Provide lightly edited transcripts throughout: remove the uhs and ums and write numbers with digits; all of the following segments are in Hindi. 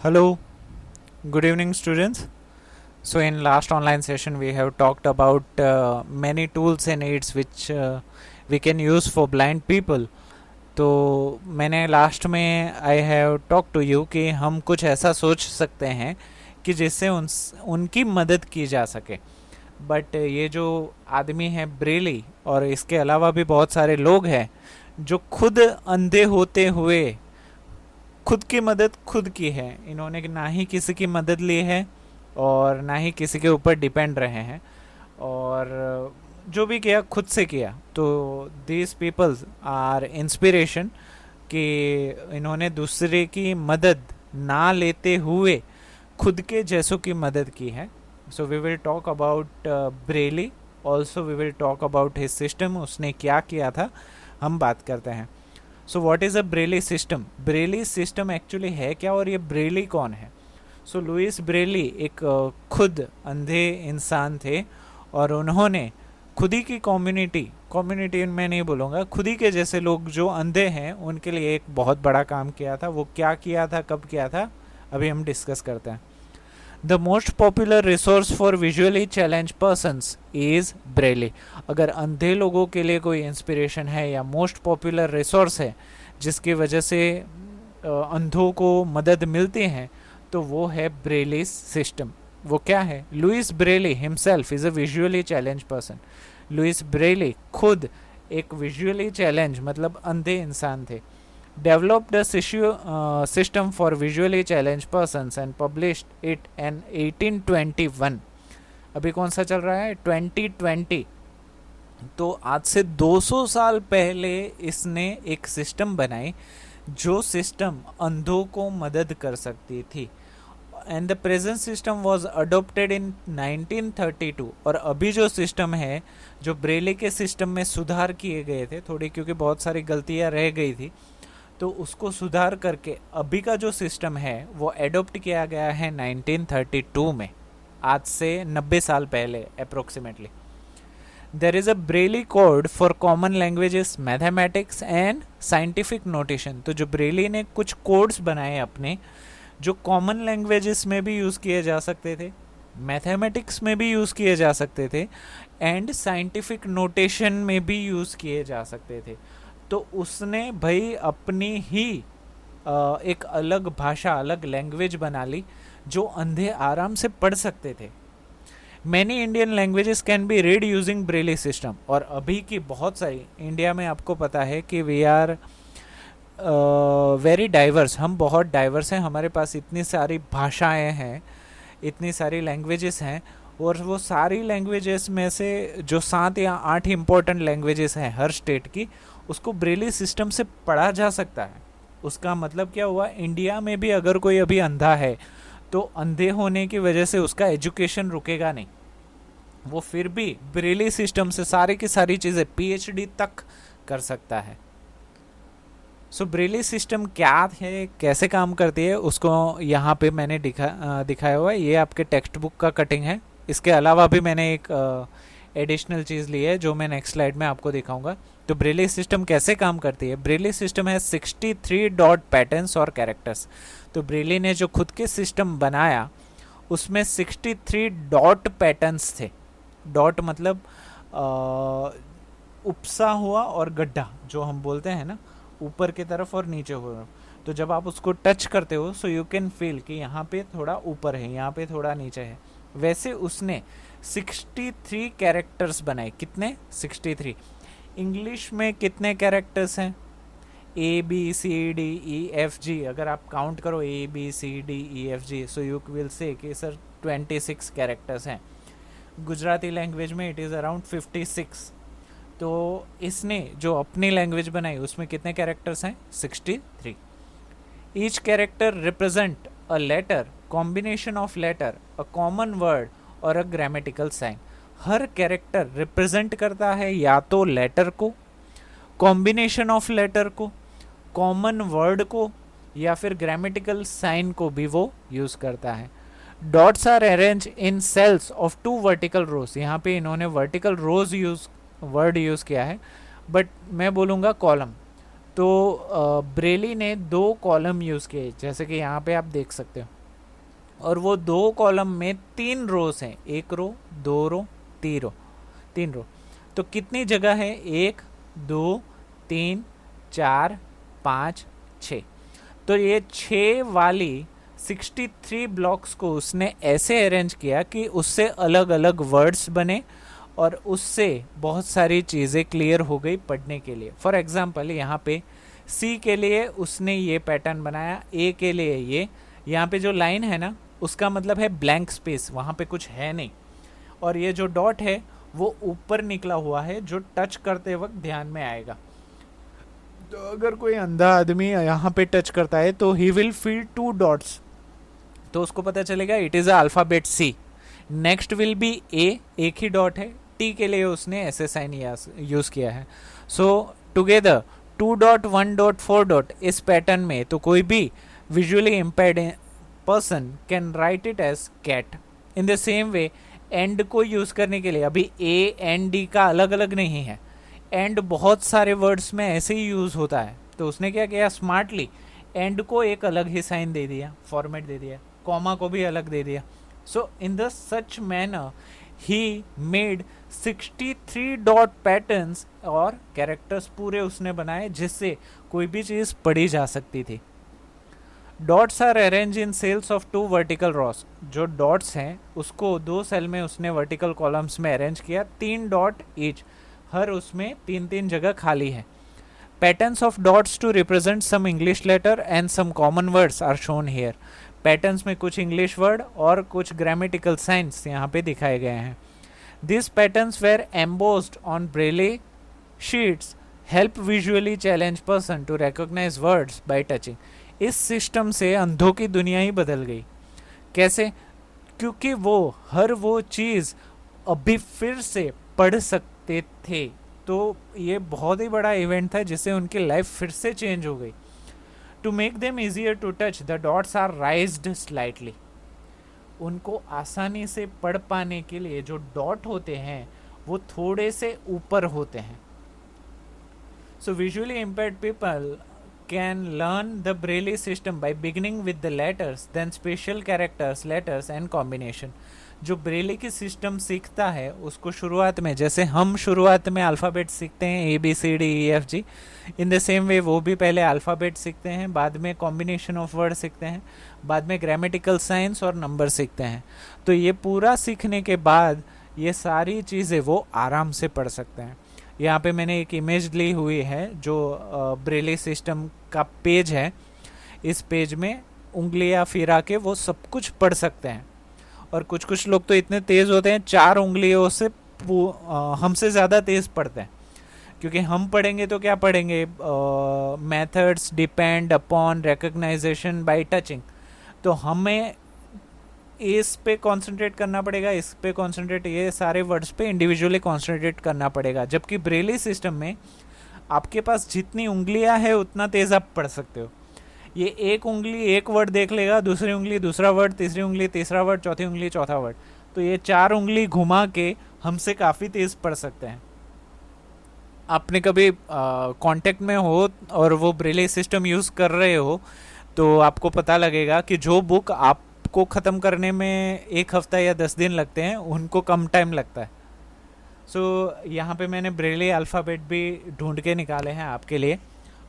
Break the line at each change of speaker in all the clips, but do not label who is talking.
Hello, good evening, students. So, in last online session, we have talked about many tools and aids which we can use for blind people. तो मैंने लास्ट में I have talk to you कि हम कुछ ऐसा सोच सकते हैं कि जिससे उनकी मदद की जा सके. बट ये जो आदमी है ब्रेली और इसके अलावा भी बहुत सारे लोग हैं जो खुद अंधे होते हुए खुद की मदद खुद की है. इन्होंने ना ही किसी की मदद ली है और ना ही किसी के ऊपर डिपेंड रहे हैं, और जो भी किया खुद से किया. तो दीज पीपल्स आर इंस्पिरेशन कि इन्होंने दूसरे की मदद ना लेते हुए खुद के जैसों की मदद की है. So we will talk about Braille, also we will talk about his system, उसने क्या किया था हम बात करते हैं. So what is a Braille system? Braille system actually है क्या और ये ब्रेली कौन है? सो लुइस ब्रेली एक खुद अंधे इंसान थे और उन्होंने खुद ही की कम्युनिटी मैं नहीं बोलूँगा, खुद ही के जैसे लोग जो अंधे हैं उनके लिए एक बहुत बड़ा काम किया था. वो क्या किया था, कब किया था, अभी हम डिस्कस करते हैं. The most popular resource for visually challenge persons is Braille. अगर अंधे लोगों के लिए कोई इंस्पिरेशन है या मोस्ट पॉपुलर रिसोर्स है जिसकी वजह से अंधों को मदद मिलती है, तो वो है ब्रेली सिस्टम. वो क्या है? Louis Braille himself is a visually challenge person. Louis Braille खुद एक विजुअली चैलेंज मतलब अंधे इंसान थे. Developed a system for visually challenged persons and published it in 1821. अभी कौन सा चल रहा है? 2020. तो आज से 200 साल पहले इसने एक सिस्टम बनाई जो सिस्टम अंधों को मदद कर सकती थी. And the present system was adopted in 1932. और अभी जो सिस्टम है, जो ब्रेली के सिस्टम में सुधार किए गए थे थोड़ी, क्योंकि बहुत सारी गलतियां रह गई थी, तो उसको सुधार करके अभी का जो सिस्टम है वो एडोप्ट किया गया है 1932 में, आज से 90 साल पहले approximately. There is a Braille code for common languages, mathematics and scientific notation. तो जो ब्रेली ने कुछ कोड्स बनाए अपने, जो कॉमन लैंग्वेजेस में भी यूज़ किए जा सकते थे, मैथमेटिक्स में भी यूज़ किए जा सकते थे, एंड साइंटिफिक नोटेशन में भी यूज़ किए जा सकते थे. तो उसने भाई अपनी ही एक अलग भाषा, अलग लैंग्वेज बना ली जो अंधे आराम से पढ़ सकते थे. Many Indian languages can be read using Braille system. और अभी की बहुत सारी, इंडिया में आपको पता है कि वी आर वेरी डाइवर्स, हम बहुत डाइवर्स हैं. हमारे पास इतनी सारी भाषाएं हैं, इतनी सारी लैंग्वेजेस हैं, और वो सारी लैंग्वेजेस में से जो 7 या 8 इम्पोर्टेंट लैंग्वेजेस हैं हर स्टेट की, उसको ब्रेली सिस्टम से पढ़ा जा सकता है. उसका मतलब क्या हुआ? इंडिया में भी अगर कोई अभी अंधा है तो अंधे होने की वजह से उसका एजुकेशन रुकेगा नहीं. वो फिर भी ब्रेली सिस्टम से सारी की सारी चीज़ें पीएचडी तक कर सकता है. सो ब्रेली सिस्टम क्या है, कैसे काम करती है, उसको यहाँ पे मैंने दिखाया हुआ है. ये आपके टेक्स्ट बुक का कटिंग है. इसके अलावा भी मैंने एक एडिशनल चीज़ ली है जो मैं नेक्स्ट स्लाइड में आपको दिखाऊंगा. तो ब्रेली सिस्टम कैसे काम करती है? ब्रेली सिस्टम है 63 डॉट पैटर्न्स और कैरेक्टर्स. तो ब्रेली ने जो खुद के सिस्टम बनाया उसमें 63 डॉट पैटर्न्स थे. डॉट मतलब उपसा हुआ और गड्ढा जो हम बोलते हैं ना, ऊपर की तरफ और नीचे हुआ. तो जब आप उसको टच करते हो सो यू कैन फील कि यहाँ पे थोड़ा ऊपर है, यहाँ पे थोड़ा नीचे है. वैसे उसने 63 कैरेक्टर्स बनाए. कितने? 63. इंग्लिश में कितने कैरेक्टर्स हैं? ABCDEFG. अगर आप काउंट करो ABCDEFG, so you will say कि सर 26 कैरेक्टर्स हैं. गुजराती लैंग्वेज में इट इज़ अराउंड 56. तो इसने जो अपनी लैंग्वेज बनाई उसमें कितने कैरेक्टर्स हैं? 63. Each character represent a letter, combination of letter, a common word और अ ग्रामेटिकल साइन. हर कैरेक्टर रिप्रेजेंट करता है या तो लेटर को, कॉम्बिनेशन ऑफ लेटर को, कॉमन वर्ड को, या फिर ग्रामेटिकल साइन को भी वो यूज़ करता है. Dots are arrange in cells of 2 vertical rows. यहाँ पे इन्होंने वर्टिकल रोज वर्ड यूज़ किया है, बट मैं बोलूँगा कॉलम. तो ब्रेली ने 2 कॉलम यूज़ किए, जैसे कि यहाँ पे आप देख सकते हो, और वो 2 कॉलम में 3 रोज हैं, 1 रो, 2 रो, 3 रो। तो कितनी जगह है? 1 2 3 4 5 6। तो ये 6 वाली 63 ब्लॉक्स को उसने ऐसे अरेंज किया कि उससे अलग अलग वर्ड्स बने और उससे बहुत सारी चीज़ें क्लियर हो गई पढ़ने के लिए। फॉर एग्जाम्पल यहाँ पे सी के लिए उसने ये पैटर्न बनाया, ए के लिए ये, यहाँ पे जो लाइन है ना उसका मतलब है ब्लैंक स्पेस, वहाँ पे कुछ है नहीं, और ये जो डॉट है वो ऊपर निकला हुआ है जो टच करते वक्त ध्यान में आएगा। तो अगर कोई अंधा आदमी यहाँ पे टच करता है तो ही विल फील 2 डॉट्स, तो उसको पता चलेगा it is alphabet C. Next will be A, एक ही डॉट है, टी के लिए उसने ऐसे साइन यूज़ किया है। So together 2 dot 1 dot 4 dot इस पैटर्न में, तो कोई भी visually impaired person can write it as cat. In the same way and को यूज़ करने के लिए, अभी ए एंड डी का अलग अलग नहीं है, एंड बहुत सारे वर्ड्स में ऐसे ही यूज़ होता है, तो उसने क्या किया, स्मार्टली एंड को एक अलग ही साइन दे दिया, फॉर्मेट दे दिया, कॉमा को भी अलग दे दिया। So in the such manner he made 63 dot patterns और कैरेक्टर्स पूरे उसने बनाए जिससे कोई भी चीज़ पढ़ी जा सकती थी। Dots are arrange in cells of 2 vertical rows. जो डॉट्स हैं उसको 2 सेल में उसने वर्टिकल कॉलम्स में अरेंज किया, 3 डॉट ईच, हर उसमें 3 जगह खाली है। Patterns of dots to represent some English letter and some common words are shown here. Patterns में कुछ इंग्लिश वर्ड और कुछ ग्रामेटिकल साइंस यहाँ पे दिखाए गए हैं। This patterns were embossed on Braille sheets help visually challenge person to recognize words by touching. इस सिस्टम से अंधों की दुनिया ही बदल गई। कैसे? क्योंकि वो हर वो चीज़ अभी फिर से पढ़ सकते थे, तो ये बहुत ही बड़ा इवेंट था जिससे उनकी लाइफ फिर से चेंज हो गई। To make them easier to touch the dots are raised slightly. उनको आसानी से पढ़ पाने के लिए जो डॉट होते हैं वो थोड़े से ऊपर होते हैं। So visually impaired people can learn the Braille system by beginning with the letters, then special characters, letters and combination। जो ब्रेली की सिस्टम सीखता है उसको शुरुआत में, जैसे हम शुरुआत में अल्फ़ाबेट सीखते हैं A B C D E F G, in the same way वो भी पहले अल्फ़ाबेट सीखते हैं, बाद में कॉम्बिनेशन ऑफ वर्ड सीखते हैं, बाद में ग्रामेटिकल साइंस और नंबर सीखते हैं। तो ये पूरा सीखने के बाद ये सारी चीज़ें वो आराम से पढ़ सकते हैं। यहाँ पे मैंने एक इमेज ली हुई है जो ब्रेली सिस्टम का पेज है। इस पेज में उंगलियां फिरा के वो सब कुछ पढ़ सकते हैं, और कुछ कुछ लोग तो इतने तेज़ होते हैं 4 उंगलियों से हमसे ज़्यादा तेज़ पढ़ते हैं। क्योंकि हम पढ़ेंगे तो क्या पढ़ेंगे, methods depend upon recognisation bye touching, तो हमें इस पे कंसंट्रेट करना पड़ेगा, इस पे कंसंट्रेट, ये सारे वर्ड्स पे इंडिविजुअली कंसंट्रेट करना पड़ेगा। जबकि ब्रेली सिस्टम में आपके पास जितनी उंगलियां है उतना तेज़ आप पढ़ सकते हो। ये एक उंगली एक वर्ड देख लेगा, दूसरी उंगली दूसरा वर्ड, तीसरी उंगली तीसरा वर्ड, चौथी उंगली चौथा वर्ड, तो ये 4 उंगली घुमा के हमसे काफ़ी तेज़ पढ़ सकते हैं। आपने कभी कांटेक्ट में हो और वो ब्रेली सिस्टम यूज़ कर रहे हो तो आपको पता लगेगा कि जो बुक आपको ख़त्म करने में 1 हफ्ता या 10 दिन लगते हैं उनको कम टाइम लगता है। सो यहाँ पे मैंने ब्रेली अल्फ़ाबेट भी ढूंढ के निकाले हैं आपके लिए,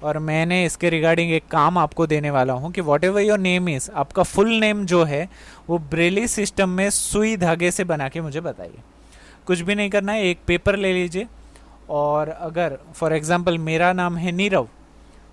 और मैंने इसके रिगार्डिंग एक काम आपको देने वाला हूँ कि what ever your name is, आपका फुल नेम जो है वो ब्रेली सिस्टम में सुई धागे से बना के मुझे बताइए। कुछ भी नहीं करना है, एक पेपर ले लीजिए, और अगर फॉर एग्ज़ाम्पल मेरा नाम है नीरव,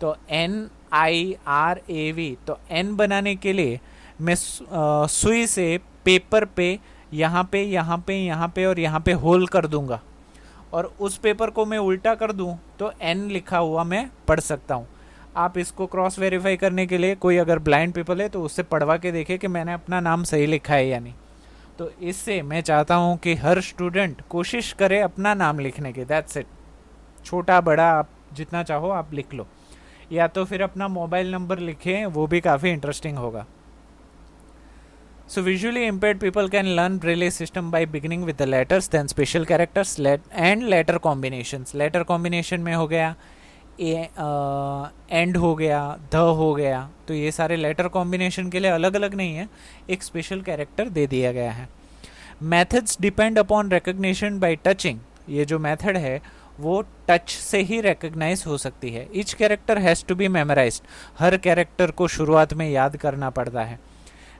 तो NIRAV, तो N बनाने के लिए मैं सुई से पेपर पे यहाँ पे यहाँ पे यहाँ पे और यहाँ पे होल कर दूंगा, और उस पेपर को मैं उल्टा कर दूं तो N लिखा हुआ मैं पढ़ सकता हूँ। आप इसको क्रॉस वेरीफाई करने के लिए कोई अगर ब्लाइंड पीपल है तो उससे पढ़वा के देखे कि मैंने अपना नाम सही लिखा है या नहीं। तो इससे मैं चाहता हूँ कि हर स्टूडेंट कोशिश करे अपना नाम लिखने की, दैट्स इट। छोटा बड़ा आप जितना चाहो आप लिख लो, या तो फिर अपना मोबाइल नंबर लिखें, वो भी काफ़ी इंटरेस्टिंग होगा। So visually impaired people can learn Braille system by beginning with the letters, then special characters and letter combinations. Letter combination में हो गया एंड हो गया, ध हो गया, तो ये सारे लेटर कॉम्बिनेशन के लिए अलग अलग नहीं है, एक स्पेशल कैरेक्टर दे दिया गया है. Methods depend upon recognition bye touching. ये जो मेथड है वो टच से ही रिकग्नाइज हो सकती है. Each character has to be memorized. हर कैरेक्टर को शुरुआत में याद करना पड़ता है.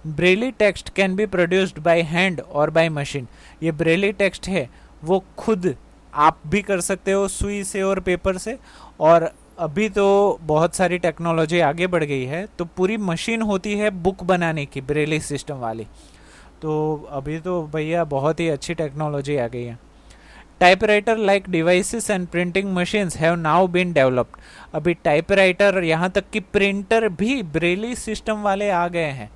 Braille text can be produced by hand और बाय मशीन. ये ब्रेली टेक्स्ट है वो खुद आप भी कर सकते हो सुई से और पेपर से, और अभी तो बहुत सारी टेक्नोलॉजी आगे बढ़ गई है, तो पूरी मशीन होती है बुक बनाने की, ब्रेली सिस्टम वाली. तो अभी तो भैया बहुत ही अच्छी टेक्नोलॉजी आ गई है. Typewriter like devices and printing machines have now been developed. अभी टाइपराइटर, यहाँ तक कि प्रिंटर भी ब्रेली सिस्टम वाले आ गए हैं.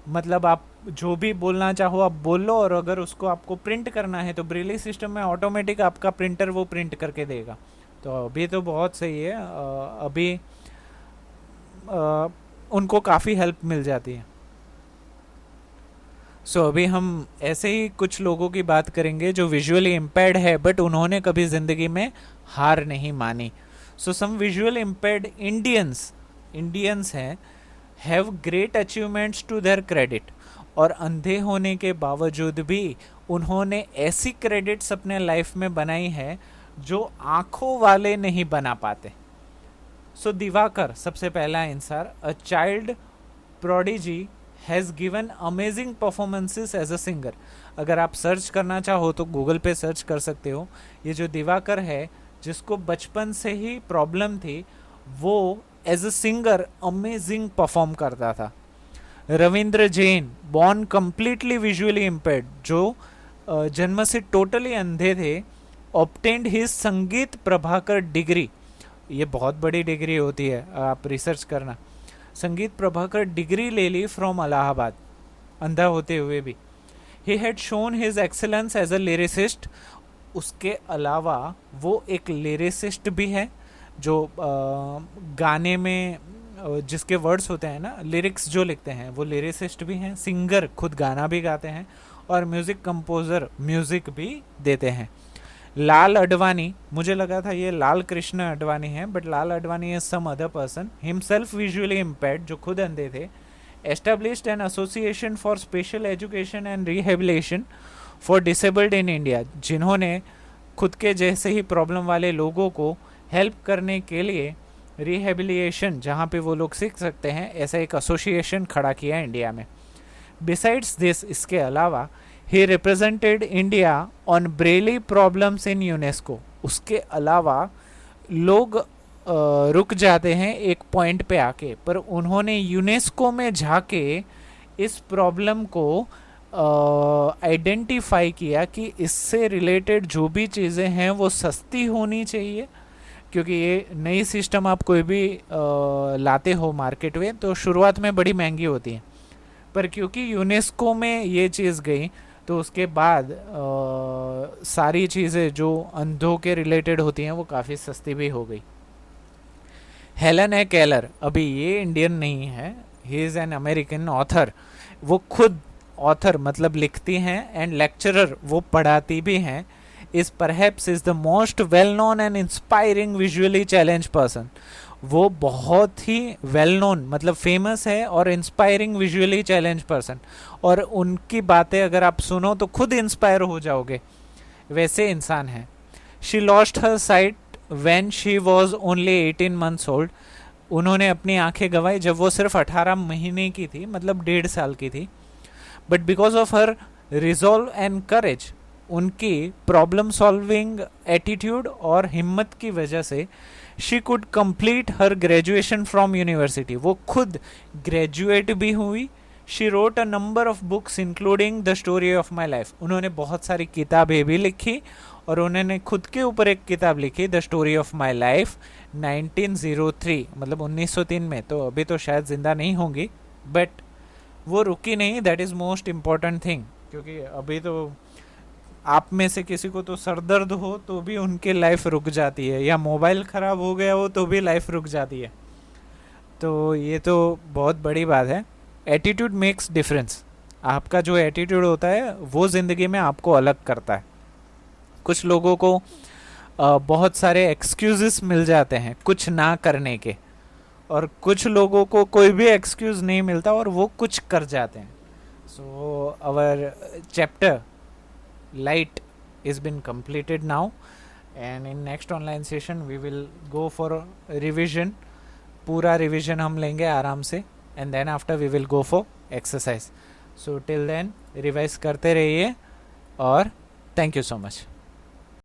मतलब आप जो भी बोलना चाहो आप बोल लो, और अगर उसको आपको प्रिंट करना है तो ब्रेली सिस्टम में ऑटोमेटिक आपका प्रिंटर वो प्रिंट करके देगा. तो अभी तो बहुत सही है. अभी उनको काफ़ी हेल्प मिल जाती है. अभी हम ऐसे ही कुछ लोगों की बात करेंगे जो विजुअली इम्पेयर्ड है बट उन्होंने कभी ज़िंदगी में हार नहीं मानी. सम विजुअल इम्पेयर्ड इंडियंस हैं, have great achievements to their credit. और अंधे होने के बावजूद भी उन्होंने ऐसी क्रेडिट्स अपने लाइफ में बनाई है जो आंखों वाले नहीं बना पाते. दिवाकर सबसे पहला इंसान, a child prodigy has given amazing performances as a singer. अगर आप सर्च करना चाहो तो गूगल पे सर्च कर सकते हो. ये जो दिवाकर है जिसको बचपन से ही प्रॉब्लम थी, वो as a singer amazing perform करता था. Ravindra Jain, born completely visually impaired, जो जन्म से टोटली अंधे थे, ऑब्टेन्ड हिज संगीत प्रभाकर डिग्री. ये बहुत बड़ी डिग्री होती है, आप रिसर्च करना. संगीत प्रभाकर डिग्री ले ली फ्रॉम इलाहाबाद, अंधा होते हुए भी. He had shown his excellence as a lyricist. उसके अलावा वो एक लिरिसिस्ट भी है, जो गाने में जिसके वर्ड्स होते हैं ना, लिरिक्स जो लिखते हैं, वो लिरिसिस्ट भी हैं. सिंगर, खुद गाना भी गाते हैं, और म्यूज़िक कंपोज़र, म्यूज़िक भी देते हैं. लाल अडवाणी, मुझे लगा था ये लाल कृष्ण अडवाणी है, but Lal Advani is some other person, himself visually impaired, जो खुद अंधे थे. Established an association for special education and rehabilitation for disabled in India. जिन्होंने खुद के जैसे ही प्रॉब्लम वाले लोगों को हेल्प करने के लिए रिहेबिलिटेशन, जहाँ पे वो लोग सीख सकते हैं, ऐसा एक एसोसिएशन खड़ा किया इंडिया में. बिसाइड्स दिस, इसके अलावा, he represented India on Braille problems in UNESCO. उसके अलावा लोग रुक जाते हैं एक पॉइंट पे आके, पर उन्होंने यूनेस्को में जाके इस प्रॉब्लम को आइडेंटिफाई किया कि इससे रिलेटेड जो भी चीज़ें हैं वो सस्ती होनी चाहिए, क्योंकि ये नई सिस्टम आप कोई भी लाते हो मार्केट में तो शुरुआत में बड़ी महंगी होती है, पर क्योंकि यूनेस्को में ये चीज़ गई तो उसके बाद सारी चीज़ें जो अंधों के रिलेटेड होती हैं वो काफ़ी सस्ती भी हो गई. हेलन ए केलर, अभी ये इंडियन नहीं है, he is an American author. वो खुद ऑथर मतलब लिखती हैं, एंड लेक्चरर, वो पढ़ाती भी हैं. Is perhaps is the most well known and inspiring visually challenge person. वो बहुत ही वेल नोन मतलब फेमस है और इंस्पायरिंग विजुअली चैलेंज पर्सन, और उनकी बातें अगर आप सुनो तो खुद इंस्पायर हो जाओगे, वैसे इंसान है. She lost her site when she was only 18 months old. उन्होंने अपनी आंखें गंवाई जब वो सिर्फ 18 महीने की थी, मतलब 1.5 साल की थी. But because of her resolve and courage, उनकी प्रॉब्लम सॉल्विंग एटीट्यूड और हिम्मत की वजह से she could complete her graduation from university. वो खुद ग्रेजुएट भी हुई. She wrote a number of books including the story of my life. उन्होंने बहुत सारी किताबें भी लिखी, और उन्होंने खुद के ऊपर एक किताब लिखी, the story of my life, 1903 मतलब 1903 में. तो अभी तो शायद जिंदा नहीं होंगी, बट वो रुकी नहीं. That is most important thing, क्योंकि अभी तो आप में से किसी को तो सर दर्द हो तो भी उनकी लाइफ रुक जाती है, या मोबाइल ख़राब हो गया हो तो भी लाइफ रुक जाती है. तो ये तो बहुत बड़ी बात है. Attitude makes difference. आपका जो एटीट्यूड होता है वो ज़िंदगी में आपको अलग करता है. कुछ लोगों को बहुत सारे एक्सक्यूजेस मिल जाते हैं कुछ ना करने के, और कुछ लोगों को कोई भी एक्सक्यूज नहीं मिलता और वो कुछ कर जाते हैं. So our chapter light is been completed now, and in next online session we will go for revision. पूरा रिविजन हम लेंगे आराम से, and then after we will go for exercise. So till then revise करते रहिए, और थैंक यू सो मच.